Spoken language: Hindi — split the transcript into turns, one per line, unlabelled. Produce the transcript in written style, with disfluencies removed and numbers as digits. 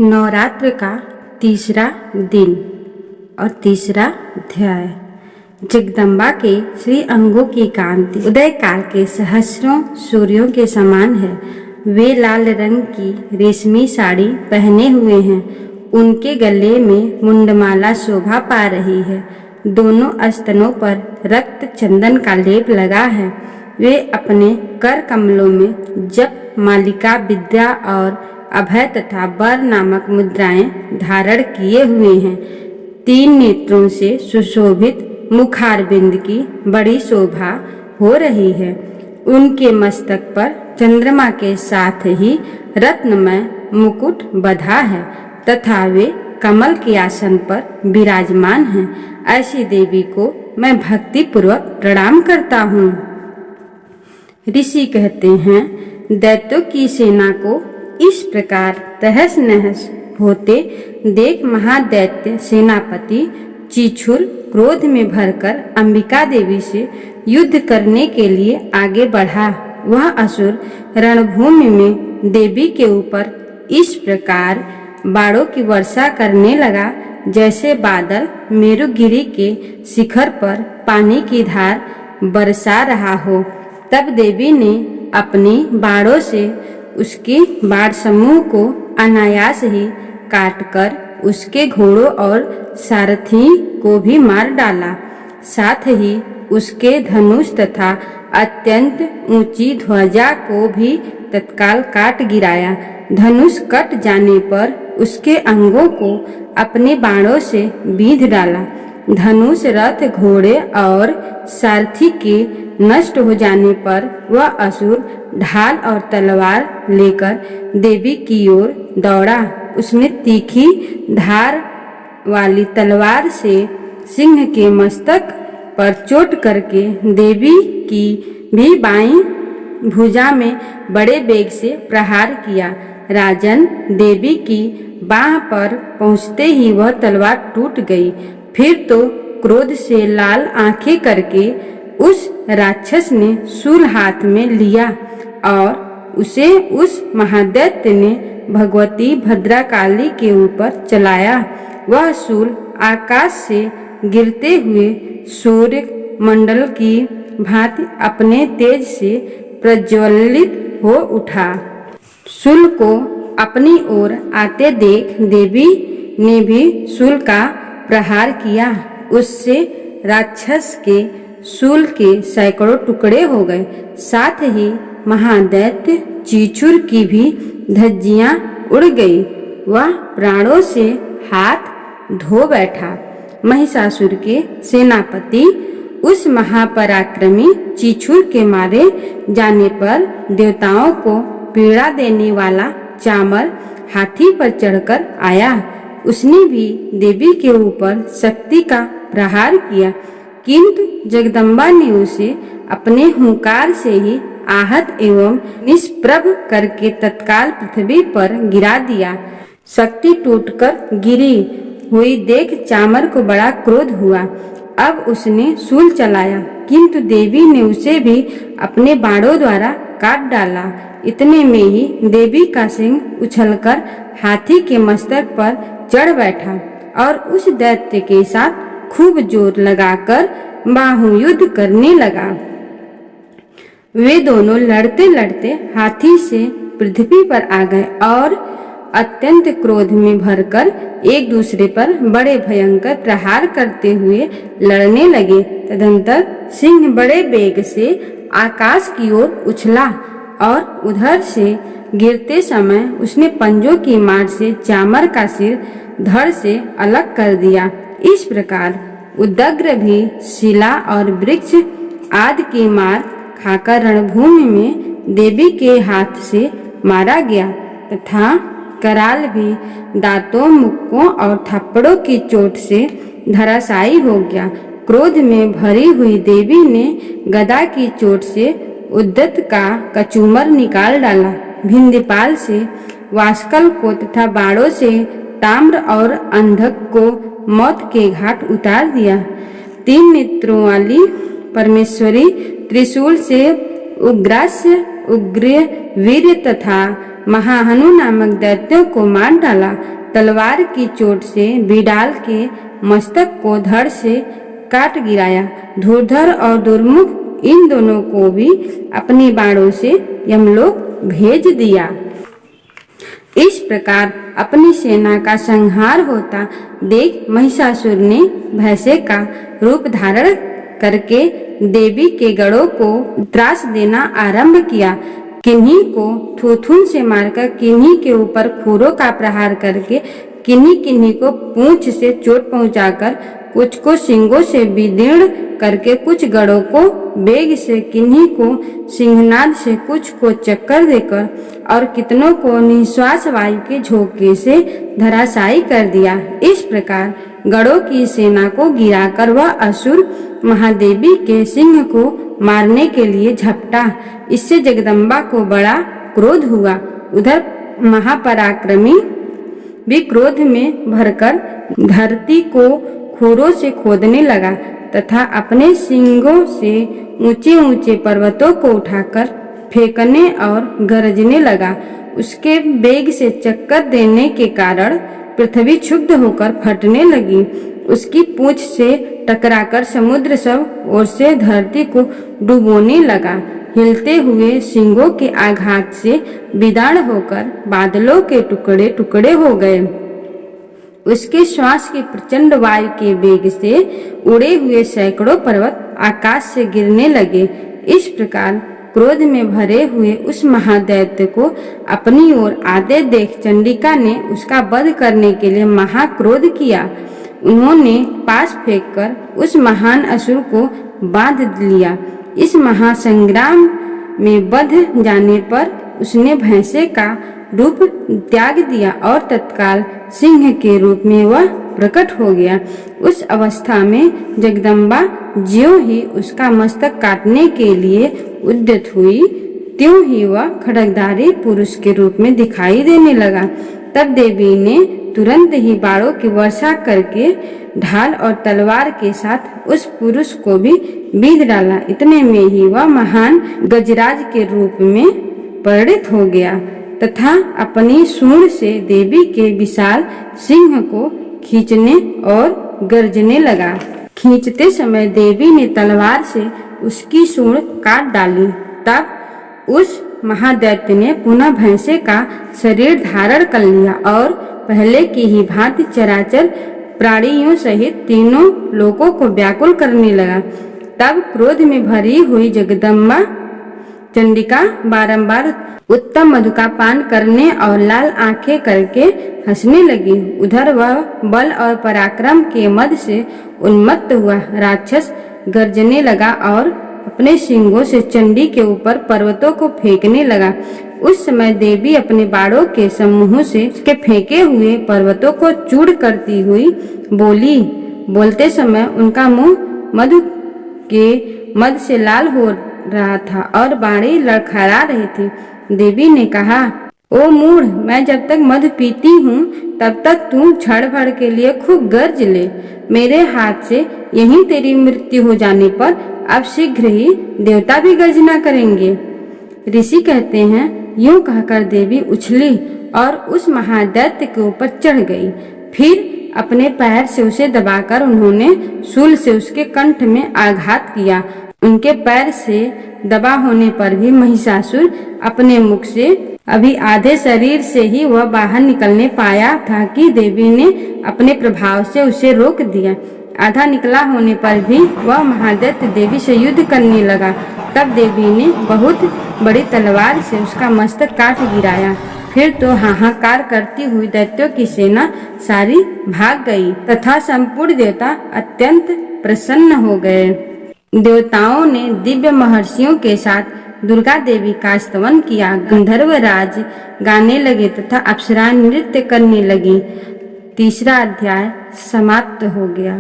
नवरात्र का तीसरा दिन और तीसरा अध्याय। जगदम्बा के श्री अंगों की कांति उदय काल के सहस्रों सूर्यों के समान है। वे लाल रंग की रेशमी साड़ी पहने हुए हैं। उनके गले में मुंडमाला शोभा पा रही है। दोनों स्तनों पर रक्त चंदन का लेप लगा है। वे अपने कर कमलों में जप मालिका विद्या और अभय तथा वर नामक मुद्राएं धारण किए हुए हैं। 3 नेत्रों से सुशोभित मुखारबिंद की बड़ी शोभा हो रही है। उनके मस्तक पर चंद्रमा के साथ ही रत्नमय मुकुट बधा है तथा वे कमल के आसन पर विराजमान हैं। ऐसी देवी को मैं भक्ति पूर्वक प्रणाम करता हूँ। ऋषि कहते हैं, दैत्यों की सेना को इस प्रकार तहस नहस होते देख महादैत्य सेनापति चीछुर क्रोध में भरकर अंबिका देवी से युद्ध करने के लिए आगे बढ़ा। वह असुर रणभूमि में देवी के ऊपर इस प्रकार बाणों की वर्षा करने लगा जैसे बादल मेरुगिरी के शिखर पर पानी की धार बरसा रहा हो। तब देवी ने अपनी बाणों से उसके बाण समूह को अनायास ही काटकर उसके घोड़ों और सारथी को भी मार डाला। साथ ही उसके धनुष तथा अत्यंत ऊंची ध्वजा को भी तत्काल काट गिराया। धनुष कट जाने पर उसके अंगों को अपने बाणों से बींध डाला। धनुष रथ घोड़े और सारथी के नष्ट हो जाने पर वह असुर ढाल और तलवार लेकर देवी की ओर दौड़ा। उसने तीखी धार वाली तलवार से सिंह के मस्तक पर चोट करके देवी की भी बाईं भुजा में बड़े वेग से प्रहार किया। राजन, देवी की बाह पर पहुंचते ही वह तलवार टूट गई। फिर तो क्रोध से लाल आंखें करके उस राक्षस ने शूल हाथ में लिया और उसे उस महादैत्य ने भगवती भद्रकाली के ऊपर चलाया। वह शूल आकाश से गिरते हुए सूर्य मंडल की भांति अपने तेज से प्रज्वलित हो उठा। शूल को अपनी ओर आते देख देवी ने भी शूल का प्रहार किया। उससे राक्षस के शूल के सैकड़ों टुकड़े हो गए। साथ ही महादैत्य चीछुर की भी धज्जियां उड़ गई। वह प्राणों से हाथ धो बैठा। महिषासुर के सेनापति उस महापराक्रमी चीछुर के मारे जाने पर देवताओं को पीड़ा देने वाला चामर हाथी पर चढ़कर आया। उसने भी देवी के ऊपर शक्ति का प्रहार किया, किंतु जगदम्बा ने उसे अपने हुंकार से ही आहत एवं निष्प्रभ करके तत्काल पृथ्वी पर गिरा दिया। शक्ति टूटकर गिरी हुई देख चामर को बड़ा क्रोध हुआ। अब उसने शूल चलाया, किंतु देवी ने उसे भी अपने बाणों द्वारा काट डाला। इतने में ही देवी का सिंह उछलकर हाथी के मस्तक पर चढ़ बैठा और उस दैत्य के साथ खूब जोर लगाकर बाहुयुद्ध करने लगा। वे दोनों लड़ते लड़ते हाथी से पृथ्वी पर आ गए और अत्यंत क्रोध में भरकर एक दूसरे पर बड़े भयंकर प्रहार करते हुए लड़ने लगे। तदंतर सिंह बड़े वेग से आकाश की ओर उछला और उधर से गिरते समय उसने पंजों की मार से चामर का सिर धड़ से अलग कर दिया। इस प्रकार उदग्र भी शिला और वृक्ष आदि की मार खाकर रणभूमि में देवी के हाथ से मारा गया तथा कराल भी दांतों, मुक्कों और थप्पड़ों की चोट से धराशायी हो गया। क्रोध में भरी हुई देवी ने गदा की चोट से उद्दत का कचूमर निकाल डाला। भिंदीपाल से वास्कल को तथा बाणों से ताम्र और अंधक को मौत के घाट उतार दिया। 3 नेत्रों वाली परमेश्वरी त्रिशूल से उग्रास्य, उग्र, वीर तथा महाहनु नामक दैत्यों को मार डाला। तलवार की चोट से बिडाल के मस्तक को धड़ से काट गिराया। धुरधर और दुर्मुख इन दोनों को भी अपने बाणों से यमलोक भेज दिया। इस प्रकार अपनी सेना का संहार होता देख महिषासुर ने भैंसे का रूप धारण करके देवी के गढ़ों को त्रास देना आरंभ किया। किन्हीं को थूथून से मारकर, किन्हीं के ऊपर खूरों का प्रहार करके, किन्हीं किन्हीं को पूंछ से चोट पहुंचाकर, कुछ को सिंगों से विदीर्ण करके, कुछ गढ़ों को बेग से, किन्हीं को सिंहनाद से, कुछ को चक्कर देकर और कितनों को निश्वास वायु के झोंके से धराशायी कर दिया। इस प्रकार गढ़ों की सेना को गिराकर वह असुर महादेवी के सिंह को मारने के लिए झपटा। इससे जगदम्बा को बड़ा क्रोध हुआ। उधर महापराक्रमी भी क्रोध में भरकर धरती को खूरों से खोदने लगा तथा अपने सिंगों से ऊंचे ऊंचे पर्वतों को उठाकर फेंकने और गरजने लगा। उसके बेग से चक्कर देने के कारण पृथ्वी क्षुब्ध होकर फटने लगी। उसकी पूंछ से टकराकर समुद्र सब ओर से धरती को डुबोने लगा। हिलते हुए सिंगों के आघात से विदार्ण होकर बादलों के टुकड़े टुकड़े हो गए। उसके श्वास की प्रचंड वायु के वेग से उड़े हुए सैकड़ों पर्वत आकाश से गिरने लगे। इस प्रकार क्रोध में भरे हुए उस महादैत्य को अपनी ओर आते देख चंडिका ने उसका वध करने के लिए महाक्रोध किया। उन्होंने पास फेंककर उस महान असुर को बांध लिया। इस महासंग्राम में बध जाने पर उसने भैंसे का रूप त्याग दिया और तत्काल सिंह के रूप में वह प्रकट हो गया। उस अवस्था में जगदम्बा ज्यों ही उसका मस्तक काटने के लिए उद्यत हुई, त्यों ही वह खड्गधारी पुरुष के रूप में दिखाई देने लगा। तब देवी ने तुरंत ही बाणों की वर्षा करके ढाल और तलवार के साथ उस पुरुष को भी बींध डाला। इतने में ही वह महान गजराज के रूप में परिणित हो गया तथा अपनी सूंड से देवी के विशाल सिंह को खींचने और गरजने लगा। खींचते समय देवी ने तलवार से उसकी सूंड काट डाली। तब उस महादैत्य ने पुनः भैंसे का शरीर धारण कर लिया और पहले की ही भांति चराचर प्राणियों सहित तीनों लोगों को व्याकुल करने लगा। तब क्रोध में भरी हुई जगदम्बा चंडिका बारंबार उत्तम मधु का पान करने और लाल आंखें करके हंसने लगी। उधर वह बल और पराक्रम के मद से उन्मत्त हुआ राक्षस गर्जने लगा और अपने सिंगों से चंडी के ऊपर पर्वतों को फेंकने लगा। उस समय देवी अपने बाणों के समूह से उसके फेंके हुए पर्वतों को चूर करती हुई बोली। बोलते समय उनका मुंह मधु के मद से लाल हो रहा था और बाणी लड़खड़ा रही थी। देवी ने कहा, ओ मूढ़, मैं जब तक मधु पीती हूँ तब तक तू क्षण भर के लिए खूब गर्ज ले। मेरे हाथ से यहीं तेरी मृत्यु हो जाने पर अब शीघ्र ही देवता भी गर्जना करेंगे। ऋषि कहते हैं, यूं कहकर देवी उछली और उस महादैत्य के ऊपर चढ़ गई। फिर अपने पैर से उसे दबाकर उन्होंने शूल से उसके कंठ में आघात किया। उनके पैर से दबा होने पर भी महिषासुर अपने मुख से अभी आधे शरीर से ही वह बाहर निकलने पाया था कि देवी ने अपने प्रभाव से उसे रोक दिया। आधा निकला होने पर भी वह महादैत्य देवी से युद्ध करने लगा। तब देवी ने बहुत बड़ी तलवार से उसका मस्तक काट गिराया। फिर तो हाहाकार करती हुई दैत्यों की सेना सारी भाग गई तथा संपूर्ण देवता अत्यंत प्रसन्न हो गए। देवताओं ने दिव्य महर्षियों के साथ दुर्गा देवी का स्तवन किया। गंधर्व राज गाने लगे तथा अप्सराएं नृत्य करने लगी। तीसरा अध्याय समाप्त हो गया।